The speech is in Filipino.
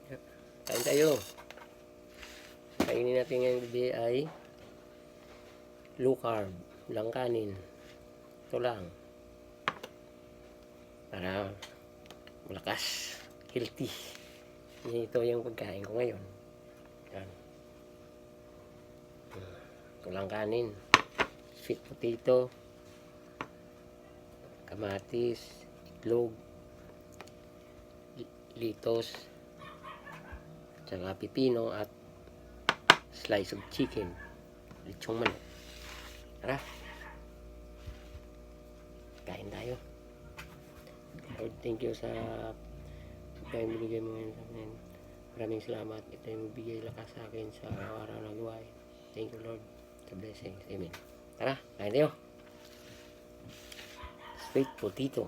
Kain tayo. Kainin natin ngayong gabi ay low carb, walang kanin. Ito lang. Para malakas, healthy. Ito yung pagkain ko ngayon. Yan. Ito lang kanin. Sweet potato, kamatis, itlog, litos, tsaka pipino at slice of chicken, lechong manok. Tara, kain tayo. Lord, thank you sa pagkain binigay mo ngayon sa amin. Maraming salamat. Ito yung bigay lakas sa akin sa araw na buhay. Thank you, Lord, sa blessings. Amen. Tara, kain tayo. Sweet potato.